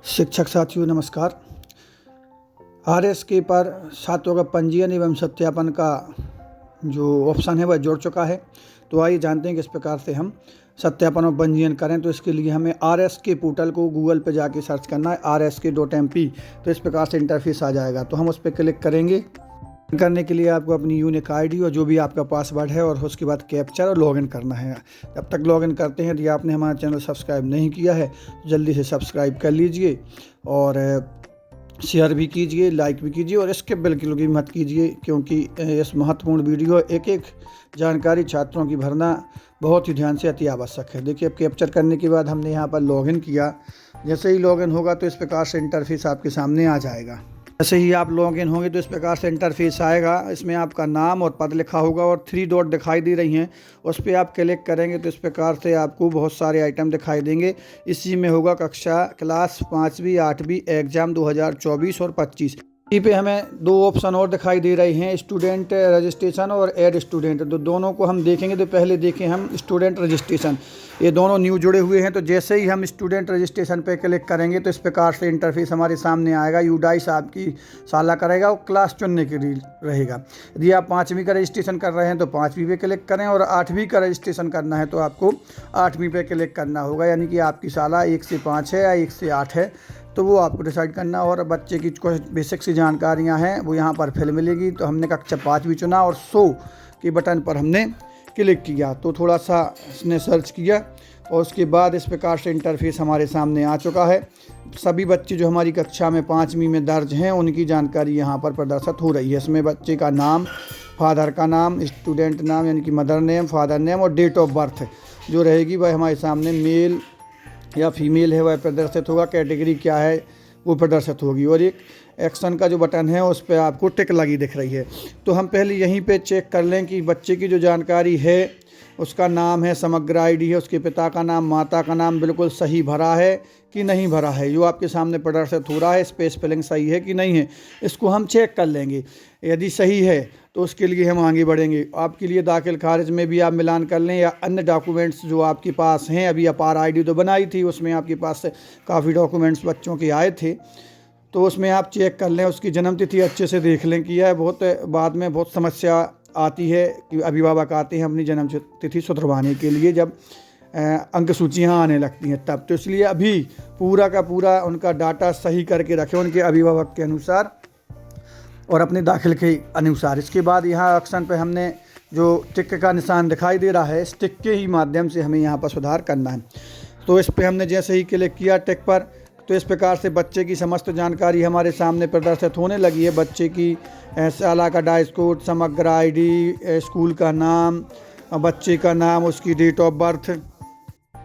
शिक्षक साथियों नमस्कार। आरएसके पर छात्रों का पंजीयन एवं सत्यापन का जो ऑप्शन है वह जुड़ चुका है। तो आइए जानते हैं किस प्रकार से हम सत्यापन और पंजीयन करें। तो इसके लिए हमें आरएसके पोर्टल को गूगल पे जाके सर्च करना है rsk.mp। तो इस प्रकार से इंटरफेस आ जाएगा, तो हम उस पर क्लिक करेंगे। करने के लिए आपको अपनी यूनिक आईडी और जो भी आपका पासवर्ड है और उसके बाद कैप्चर और लॉगिन करना है। जब तक लॉगिन करते हैं, यदि आपने हमारा चैनल सब्सक्राइब नहीं किया है तो जल्दी से सब्सक्राइब कर लीजिए और शेयर भी कीजिए, लाइक भी कीजिए और स्किप बिल्कुल भी मत कीजिए, क्योंकि इस महत्वपूर्ण वीडियो एक जानकारी छात्रों की भरना बहुत ही ध्यान से अति आवश्यक है। देखिए, अब कैप्चर करने के बाद हमने यहाँ पर लॉगिन किया। जैसे ही लॉगिन होगा तो इस प्रकार से इंटरफेस आपके सामने आ जाएगा। जैसे ही आप लॉगिन होंगे तो इस प्रकार से इंटरफेस आएगा। इसमें आपका नाम और पद लिखा होगा और 3 डॉट दिखाई दे रही हैं, उस पर आप क्लिक करेंगे तो इस प्रकार से आपको बहुत सारे आइटम दिखाई देंगे। इसी में होगा कक्षा क्लास 5वीं 8वीं एग्ज़ाम 2024 और 25। इसी पे हमें 2 ऑप्शन और दिखाई दे रहे हैं, स्टूडेंट रजिस्ट्रेशन और ऐड स्टूडेंट। तो दोनों को हम देखेंगे। तो पहले देखें हम स्टूडेंट रजिस्ट्रेशन, ये दोनों न्यू जुड़े हुए हैं। तो जैसे ही हम स्टूडेंट रजिस्ट्रेशन पे क्लिक करेंगे तो इस प्रकार से इंटरफेस हमारे सामने आएगा। यूडाइस आपकी साला करेगा और क्लास चुनने के लिए रहेगा। यदि आप 5वीं का रजिस्ट्रेशन कर रहे हैं तो 5वीं पे क्लिक करें और 8वीं का रजिस्ट्रेशन करना है तो आपको 8वीं पे क्लिक करना होगा। यानी कि आपकी साला 1 से 5 है या 1 से 8 है, तो वो आपको डिसाइड करना। और बच्चे की कुछ बेसिक सी जानकारियाँ हैं वो यहाँ पर फिल मिलेगी। तो हमने कक्षा 5वीं चुना और 100 के बटन पर हमने क्लिक किया। तो थोड़ा सा इसने सर्च किया और उसके बाद इस प्रकार से इंटरफेस हमारे सामने आ चुका है। सभी बच्चे जो हमारी कक्षा में 5वीं में दर्ज हैं उनकी जानकारी यहाँ पर प्रदर्शित हो रही है। इसमें बच्चे का नाम, फादर का नाम, स्टूडेंट नाम यानी कि मदर नेम, फादर नेम और डेट ऑफ बर्थ जो रहेगी वह हमारे सामने मेल या फीमेल है वह प्रदर्शित होगा। कैटेगरी क्या है वो प्रदर्शित होगी और एक एक्शन का जो बटन है उस पर आपको टिक लगी दिख रही है। तो हम पहले यहीं पे चेक कर लें कि बच्चे की जो जानकारी है, उसका नाम है, समग्र आईडी है, उसके पिता का नाम, माता का नाम बिल्कुल सही भरा है कि नहीं भरा है, जो आपके सामने प्रदर्शित हो रहा है स्पेस स्पेलिंग सही है कि नहीं है, इसको हम चेक कर लेंगे। यदि सही है तो उसके लिए हम आगे बढ़ेंगे। आपके लिए दाखिल खारिज में भी आप मिलान कर लें या अन्य डॉक्यूमेंट्स जो आपके पास हैं। अभी अपार आईडी तो बनाई थी, उसमें आपके पास से काफ़ी डॉक्यूमेंट्स बच्चों के आए थे, तो उसमें आप चेक कर लें। उसकी जन्म तिथि अच्छे से देख लें कि यह बहुत बाद में बहुत समस्या आती है कि अभिभावक आते हैं अपनी जन्म तिथि सुधरवाने के लिए जब अंक सूचियाँ आने लगती हैं तब। तो इसलिए अभी पूरा का पूरा उनका डाटा सही करके रखें उनके अभिभावक के अनुसार और अपने दाखिल के अनुसार। इसके बाद यहाँ ऑप्शन पे हमने जो टिक का निशान दिखाई दे रहा है, इस टिक के ही माध्यम से हमें यहाँ पर सुधार करना है। तो इस पे हमने जैसे ही क्लिक किया टिक पर, तो इस प्रकार से बच्चे की समस्त जानकारी हमारे सामने प्रदर्शित होने लगी है। बच्चे की साला का डाइस कोड, समग्र आईडी, स्कूल का नाम, बच्चे का नाम, उसकी डेट ऑफ बर्थ,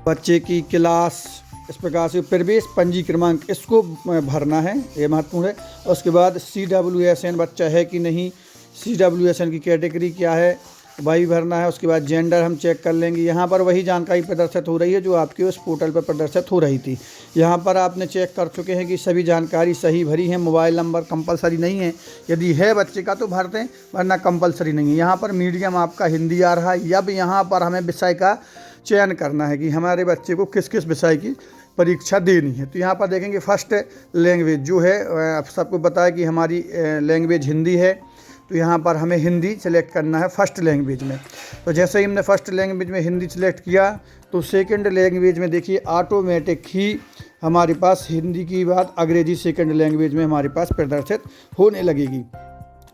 बच्चे की क्लास, इस प्रकार से प्रवेश पंजी क्रमांक इसको भरना है, ये महत्वपूर्ण है। उसके बाद CWSN बच्चा है कि नहीं, CWSN की कैटेगरी क्या है वही भरना है। उसके बाद जेंडर हम चेक कर लेंगे। यहाँ पर वही जानकारी प्रदर्शित हो रही है जो आपकी उस पोर्टल पर प्रदर्शित हो रही थी। यहाँ पर आपने चेक कर चुके हैं कि सभी जानकारी सही भरी है। मोबाइल नंबर कंपलसरी नहीं है, यदि है बच्चे का तो भर दें, वरना कंपलसरी नहीं है। यहाँ पर मीडियम आपका हिंदी आ रहा है। अब यहाँ पर हमें विषय का चयन करना है कि हमारे बच्चे को किस किस विषय की परीक्षा देनी है। तो यहाँ पर देखेंगे फर्स्ट लैंग्वेज जो है, सबको पता है कि हमारी लैंग्वेज हिंदी है, तो यहाँ पर हमें हिंदी सेलेक्ट करना है फर्स्ट लैंग्वेज में। तो जैसे ही हमने फर्स्ट लैंग्वेज में हिंदी सेलेक्ट किया तो सेकंड लैंग्वेज में देखिए ऑटोमेटिक ही हमारे पास हिंदी की बात अंग्रेजी सेकंड लैंग्वेज में हमारे पास प्रदर्शित होने लगेगी।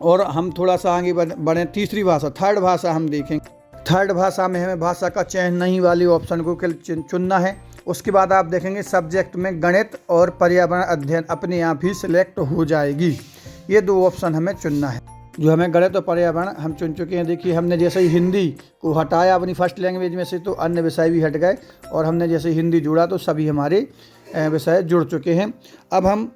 और हम थोड़ा सा आगे बढ़ें, तीसरी भाषा, थर्ड भाषा हम देखेंगे। थर्ड भाषा में हमें भाषा का चयन नहीं वाली ऑप्शन को चुनना है। उसके बाद आप देखेंगे सब्जेक्ट में गणित और पर्यावरण अध्ययन अपने आप ही सिलेक्ट हो जाएगी। ये 2 ऑप्शन हमें चुनना है। जो हमें गणित और पर्यावरण हम चुन चुके हैं। देखिए, हमने जैसे ही हिंदी को हटाया अपनी फर्स्ट लैंग्वेज में से तो अन्य विषय भी हट गए और हमने जैसे हिंदी जोड़ा तो सभी हमारे विषय जुड़ चुके हैं। अब हम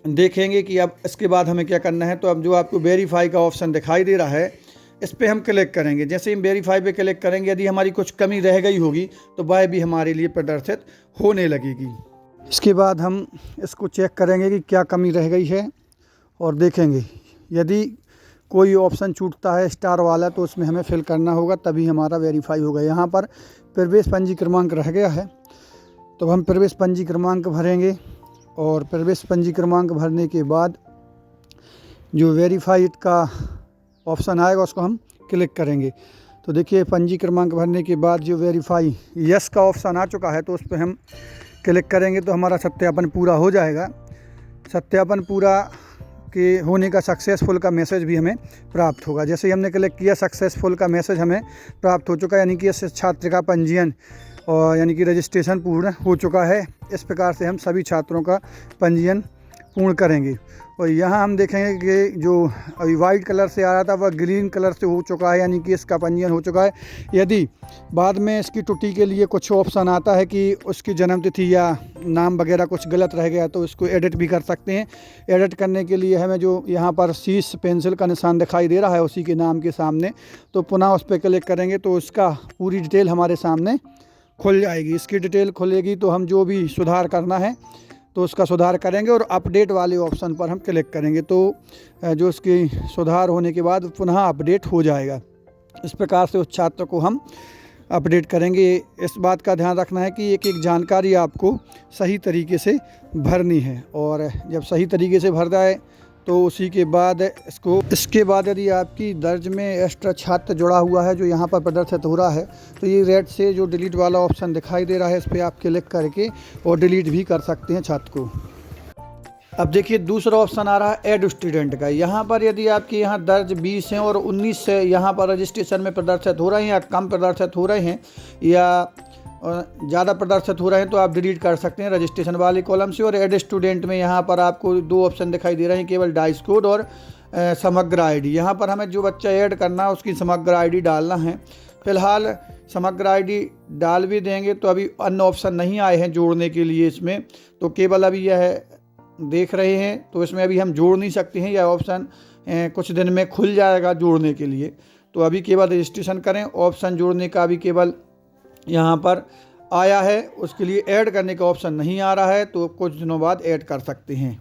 देखेंगे कि अब इसके बाद हमें क्या करना है। तो अब जो आपको वेरीफाई का ऑप्शन दिखाई दे रहा है, इस पर हम क्लिक करेंगे। जैसे ही हम वेरीफाई पे क्लिक करेंगे, यदि हमारी कुछ कमी रह गई होगी तो वह भी हमारे लिए प्रदर्शित होने लगेगी। इसके बाद हम इसको चेक करेंगे कि क्या कमी रह गई है और देखेंगे। यदि कोई ऑप्शन छूटता है स्टार वाला तो उसमें हमें फिल करना होगा, तभी हमारा वेरीफाई होगा। यहाँ पर प्रवेश पंजी क्रमांक रह गया है तो हम प्रवेश पंजी क्रमांक भरेंगे। और प्रवेश पंजी क्रमांक भरने के बाद जो वेरीफाइड का ऑप्शन आएगा उसको हम क्लिक करेंगे। तो देखिए पंजी क्रमांक भरने के बाद जो वेरीफाई यस का ऑप्शन आ चुका है, तो उस पर हम क्लिक करेंगे तो हमारा सत्यापन पूरा हो जाएगा। सत्यापन पूरा के होने का सक्सेसफुल का मैसेज भी हमें प्राप्त होगा। जैसे ही हमने क्लिक किया सक्सेसफुल का मैसेज हमें प्राप्त हो चुका है, यानी कि इस छात्र का पंजीयन और यानी कि रजिस्ट्रेशन पूर्ण हो चुका है। इस प्रकार से हम सभी छात्रों का पंजीयन पूर्ण करेंगे। और यहाँ हम देखेंगे कि जो अभी वाइट कलर से आ रहा था वह ग्रीन कलर से हो चुका है, यानी कि इसका पंजीयन हो चुका है। यदि बाद में इसकी त्रुटि के लिए कुछ ऑप्शन आता है कि उसकी जन्मतिथि या नाम वगैरह कुछ गलत रह गया, तो इसको एडिट भी कर सकते हैं। एडिट करने के लिए हमें जो यहाँ पर शीश पेंसिल का निशान दिखाई दे रहा है उसी के नाम के सामने, तो पुनः उस पर क्लिक करेंगे तो उसका पूरी डिटेल हमारे सामने खुल जाएगी। इसकी डिटेल खुलेगी तो हम जो भी सुधार करना है तो उसका सुधार करेंगे और अपडेट वाले ऑप्शन पर हम क्लिक करेंगे तो जो उसकी सुधार होने के बाद पुनः अपडेट हो जाएगा। इस प्रकार से उस छात्र को हम अपडेट करेंगे। इस बात का ध्यान रखना है कि एक एक जानकारी आपको सही तरीके से भरनी है, और जब सही तरीके से भर जाए तो उसी के बाद इसके बाद यदि आपकी दर्ज में एक्स्ट्रा छात्र जुड़ा हुआ है जो यहाँ पर प्रदर्शित हो रहा है, तो ये रेड से जो डिलीट वाला ऑप्शन दिखाई दे रहा है इस पर आप क्लिक करके और डिलीट भी कर सकते हैं छात्र को। अब देखिए दूसरा ऑप्शन आ रहा है ऐड स्टूडेंट का। यहाँ पर यदि आपके यहाँ दर्ज 20 हैं और 19 से यहाँ पर रजिस्ट्रेशन में प्रदर्शित हो रहे हैं या कम प्रदर्शित हो रहे हैं या ज़्यादा प्रदर्शित हो रहे हैं, तो आप डिलीट कर सकते हैं रजिस्ट्रेशन वाले कॉलम से। और ऐड स्टूडेंट में यहाँ पर आपको दो ऑप्शन दिखाई दे रहे हैं, केवल डाइस कोड और समग्र आईडी। यहाँ पर हमें जो बच्चा ऐड करना है उसकी समग्र आईडी डालना है। फिलहाल समग्र आईडी डाल भी देंगे तो अभी अन्य ऑप्शन नहीं आए हैं जोड़ने के लिए इसमें, तो केवल अभी यह देख रहे हैं, तो इसमें अभी हम जोड़ नहीं सकते हैं। यह ऑप्शन कुछ दिन में खुल जाएगा जोड़ने के लिए, तो अभी केवल रजिस्ट्रेशन करें। ऑप्शन जोड़ने का भी केवल यहाँ पर आया है, उसके लिए ऐड करने का ऑप्शन नहीं आ रहा है, तो कुछ दिनों बाद ऐड कर सकते हैं।